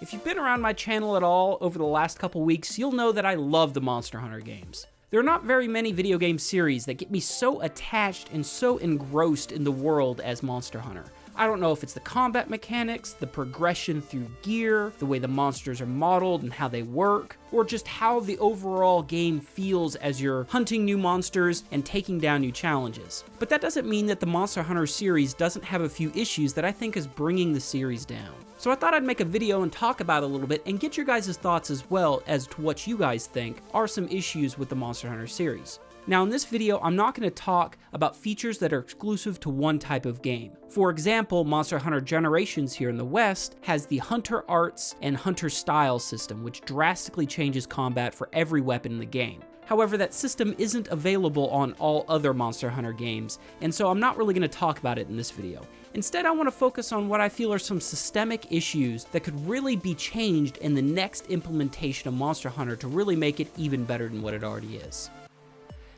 If you've been around my channel at all over the last couple weeks, you'll know that I love the Monster Hunter games. There are not very many video game series that get me so attached and so engrossed in the world as Monster Hunter. I don't know if it's the combat mechanics, the progression through gear, the way the monsters are modeled and how they work, or just how the overall game feels as you're hunting new monsters and taking down new challenges. But that doesn't mean that the Monster Hunter series doesn't have a few issues that I think is bringing the series down. So I thought I'd make a video and talk about it a little bit and get your guys' thoughts as well as to what you guys think are some issues with the Monster Hunter series. Now in this video, I'm not going to talk about features that are exclusive to one type of game. For example, Monster Hunter Generations here in the West has the Hunter Arts and Hunter Style system, which drastically changes combat for every weapon in the game. However, that system isn't available on all other Monster Hunter games, and so I'm not really going to talk about it in this video. Instead, I want to focus on what I feel are some systemic issues that could really be changed in the next implementation of Monster Hunter to really make it even better than what it already is.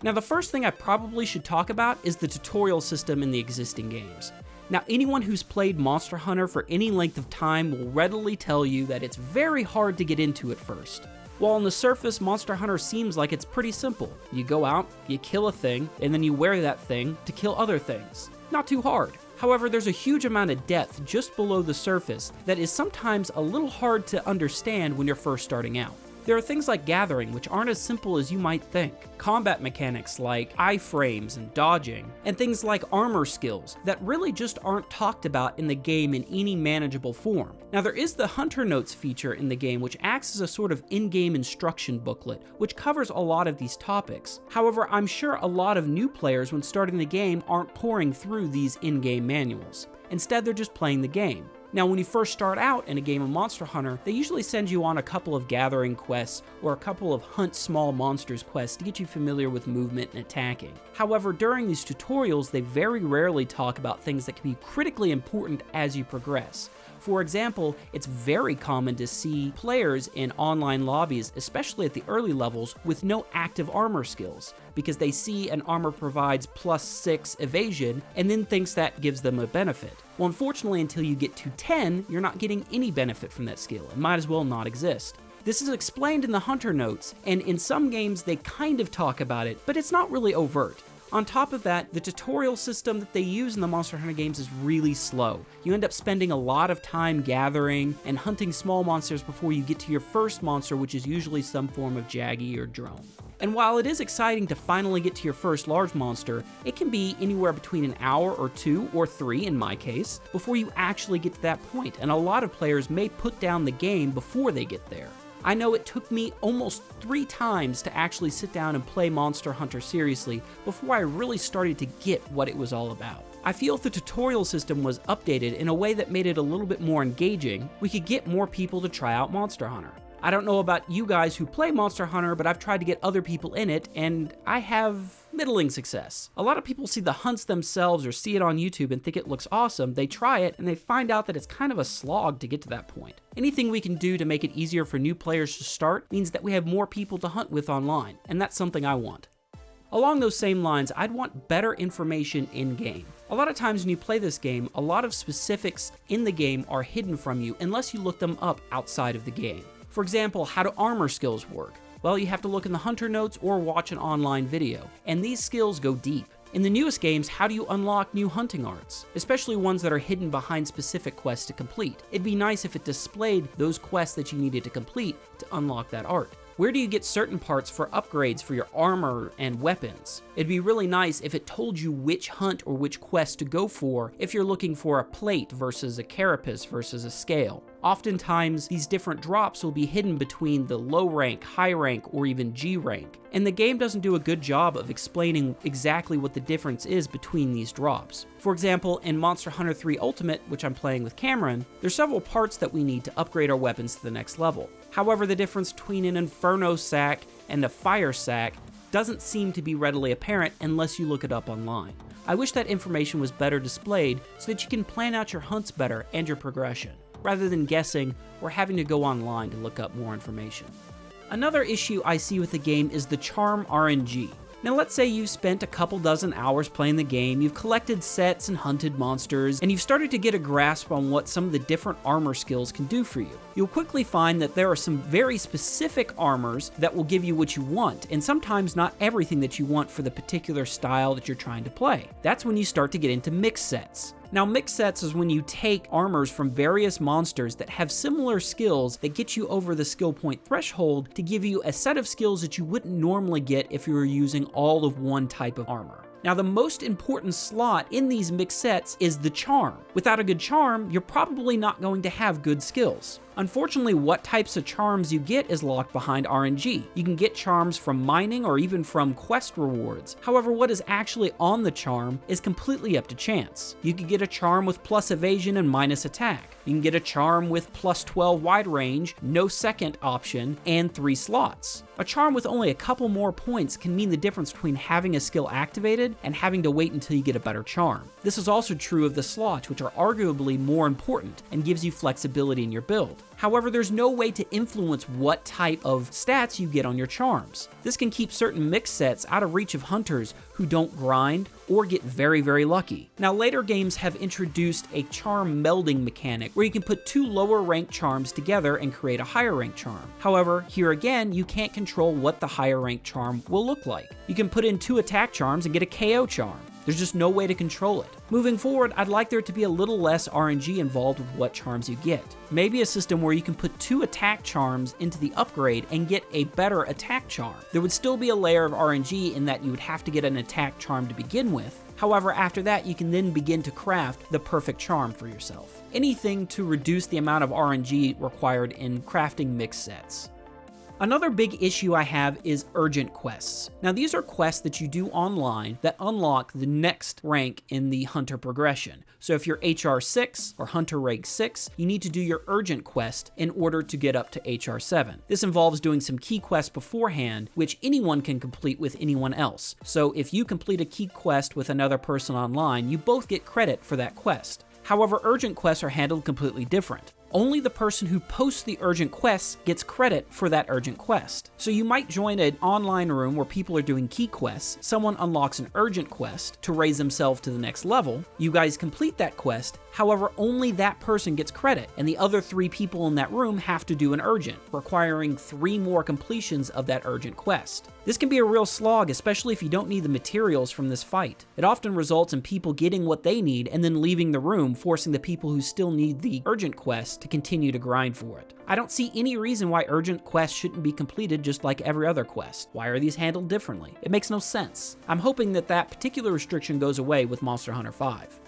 Now, the first thing I probably should talk about is the tutorial system in the existing games. Now, anyone who's played Monster Hunter for any length of time will readily tell you that it's very hard to get into at first. While on the surface, Monster Hunter seems like it's pretty simple. You go out, you kill a thing, and then you wear that thing to kill other things. Not too hard. However, there's a huge amount of depth just below the surface that is sometimes a little hard to understand when you're first starting out. There are things like gathering, which aren't as simple as you might think. Combat mechanics like iframes and dodging, and things like armor skills that really just aren't talked about in the game in any manageable form. Now there is the Hunter Notes feature in the game, which acts as a sort of in-game instruction booklet, which covers a lot of these topics. However, I'm sure a lot of new players when starting the game aren't pouring through these in-game manuals. Instead, they're just playing the game. Now, when you first start out in a game of Monster Hunter, they usually send you on a couple of gathering quests or a couple of hunt small monsters quests to get you familiar with movement and attacking. However, during these tutorials, they very rarely talk about things that can be critically important as you progress. For example, it's very common to see players in online lobbies, especially at the early levels, with no active armor skills, because they see an armor provides +6 evasion and then thinks that gives them a benefit. Well, unfortunately, until you get to 10, you're not getting any benefit from that skill. It might as well not exist. This is explained in the Hunter Notes, and in some games they kind of talk about it, but it's not really overt. On top of that, the tutorial system that they use in the Monster Hunter games is really slow. You end up spending a lot of time gathering and hunting small monsters before you get to your first monster, which is usually some form of Jaggy or drone. And while it is exciting to finally get to your first large monster, it can be anywhere between an hour or 2 or 3 in my case, before you actually get to that point, and a lot of players may put down the game before they get there. I know it took me almost 3 times to actually sit down and play Monster Hunter seriously before I really started to get what it was all about. I feel if the tutorial system was updated in a way that made it a little bit more engaging, we could get more people to try out Monster Hunter. I don't know about you guys who play Monster Hunter, but I've tried to get other people in it, and I have middling success. A lot of people see the hunts themselves or see it on YouTube and think it looks awesome. They try it and they find out that it's kind of a slog to get to that point. Anything we can do to make it easier for new players to start means that we have more people to hunt with online, and that's something I want. Along those same lines, I'd want better information in-game. A lot of times when you play this game, a lot of specifics in the game are hidden from you unless you look them up outside of the game. For example, how do armor skills work? Well, you have to look in the Hunter Notes or watch an online video, and these skills go deep. In the newest games, how do you unlock new hunting arts, especially ones that are hidden behind specific quests to complete? It'd be nice if it displayed those quests that you needed to complete to unlock that art. Where do you get certain parts for upgrades for your armor and weapons? It'd be really nice if it told you which hunt or which quest to go for if you're looking for a plate versus a carapace versus a scale. Oftentimes, these different drops will be hidden between the low rank, high rank, or even G rank, and the game doesn't do a good job of explaining exactly what the difference is between these drops. For example, in Monster Hunter 3 Ultimate, which I'm playing with Cameron, there's several parts that we need to upgrade our weapons to the next level. However, the difference between an Inferno sack and a Fire sack doesn't seem to be readily apparent unless you look it up online. I wish that information was better displayed so that you can plan out your hunts better and your progression, rather than guessing or having to go online to look up more information. Another issue I see with the game is the charm RNG. Now let's say you've spent a couple dozen hours playing the game, you've collected sets and hunted monsters, and you've started to get a grasp on what some of the different armor skills can do for you. You'll quickly find that there are some very specific armors that will give you what you want, and sometimes not everything that you want for the particular style that you're trying to play. That's when you start to get into mix sets. Now, mix sets is when you take armors from various monsters that have similar skills that get you over the skill point threshold to give you a set of skills that you wouldn't normally get if you were using all of one type of armor. Now, the most important slot in these mix sets is the charm. Without a good charm, you're probably not going to have good skills. Unfortunately, what types of charms you get is locked behind RNG. You can get charms from mining or even from quest rewards. However, what is actually on the charm is completely up to chance. You could get a charm with plus evasion and minus attack. You can get a charm with plus 12 wide range, no second option, and 3 slots. A charm with only a couple more points can mean the difference between having a skill activated and having to wait until you get a better charm. This is also true of the slots, which are arguably more important and gives you flexibility in your build. However, there's no way to influence what type of stats you get on your charms. This can keep certain mix sets out of reach of hunters who don't grind or get very, very lucky. Now, later games have introduced a charm melding mechanic where you can put 2 lower ranked charms together and create a higher ranked charm. However, here again, you can't control what the higher ranked charm will look like. You can put in 2 attack charms and get a KO charm. There's just no way to control it. Moving forward, I'd like there to be a little less RNG involved with what charms you get. Maybe a system where you can put 2 attack charms into the upgrade and get a better attack charm. There would still be a layer of RNG in that you would have to get an attack charm to begin with. However, after that, you can then begin to craft the perfect charm for yourself. Anything to reduce the amount of RNG required in crafting mix sets. Another big issue I have is urgent quests. Now, these are quests that you do online that unlock the next rank in the hunter progression. So if you're HR 6 or hunter rank 6, you need to do your urgent quest in order to get up to HR 7. This involves doing some key quests beforehand, which anyone can complete with anyone else. So if you complete a key quest with another person online, you both get credit for that quest. However, urgent quests are handled completely different. Only the person who posts the urgent quests gets credit for that urgent quest. So you might join an online room where people are doing key quests, someone unlocks an urgent quest to raise themselves to the next level, you guys complete that quest, however only that person gets credit, and the other 3 people in that room have to do an urgent, requiring 3 more completions of that urgent quest. This can be a real slog, especially if you don't need the materials from this fight. It often results in people getting what they need and then leaving the room, forcing the people who still need the urgent quest to continue to grind for it. I don't see any reason why urgent quests shouldn't be completed just like every other quest. Why are these handled differently? It makes no sense. I'm hoping that that particular restriction goes away with Monster Hunter 5.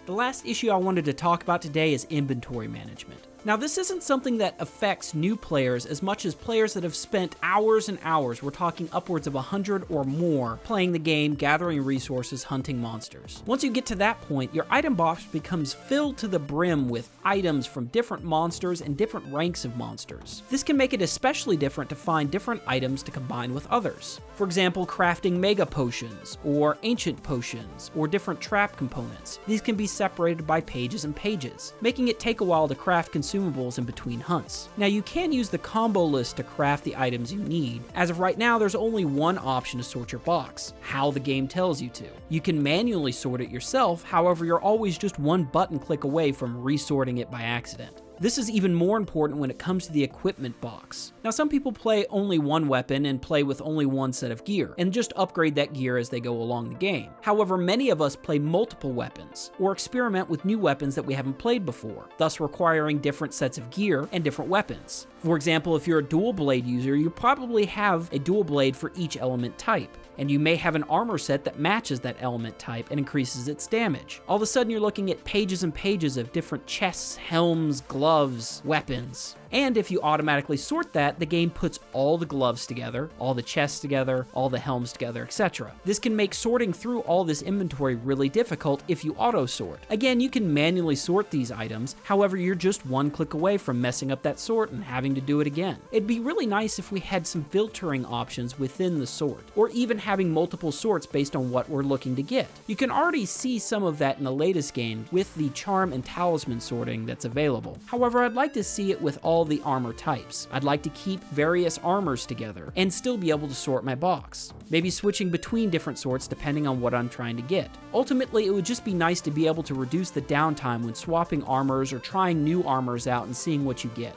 The last issue I wanted to talk about today is inventory management. Now, this isn't something that affects new players as much as players that have spent hours and hours, we're talking upwards of 100 or more, playing the game, gathering resources, hunting monsters. Once you get to that point, your item box becomes filled to the brim with items from different monsters and different ranks of monsters. This can make it especially different to find different items to combine with others. For example, crafting mega potions, or ancient potions, or different trap components. These can be separated by pages and pages, making it take a while to craft consumables in between hunts. Now, you can use the combo list to craft the items you need. As of right now, there's only one option to sort your box, how the game tells you to. You can manually sort it yourself, however, you're always just one button click away from resorting it by accident. This is even more important when it comes to the equipment box. Now, some people play only one weapon and play with only one set of gear, and just upgrade that gear as they go along the game. However, many of us play multiple weapons, or experiment with new weapons that we haven't played before, thus requiring different sets of gear and different weapons. For example, if you're a dual blade user, you probably have a dual blade for each element type, and you may have an armor set that matches that element type and increases its damage. All of a sudden, you're looking at pages and pages of different chests, helms, gloves, weapons. And if you automatically sort that, the game puts all the gloves together, all the chests together, all the helms together, etc. This can make sorting through all this inventory really difficult if you auto-sort. Again, you can manually sort these items, however, you're just one click away from messing up that sort and having to do it again. It'd be really nice if we had some filtering options within the sort, or even having multiple sorts based on what we're looking to get. You can already see some of that in the latest game with the charm and talisman sorting that's available. However, I'd like to see it with all all the armor types. I'd like to keep various armors together and still be able to sort my box. Maybe switching between different sorts depending on what I'm trying to get. Ultimately, it would just be nice to be able to reduce the downtime when swapping armors or trying new armors out and seeing what you get.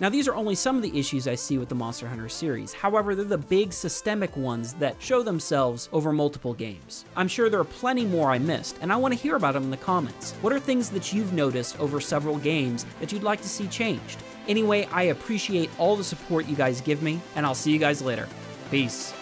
Now, these are only some of the issues I see with the Monster Hunter series. However, they're the big systemic ones that show themselves over multiple games. I'm sure there are plenty more I missed, and I want to hear about them in the comments. What are things that you've noticed over several games that you'd like to see changed? Anyway, I appreciate all the support you guys give me, and I'll see you guys later. Peace.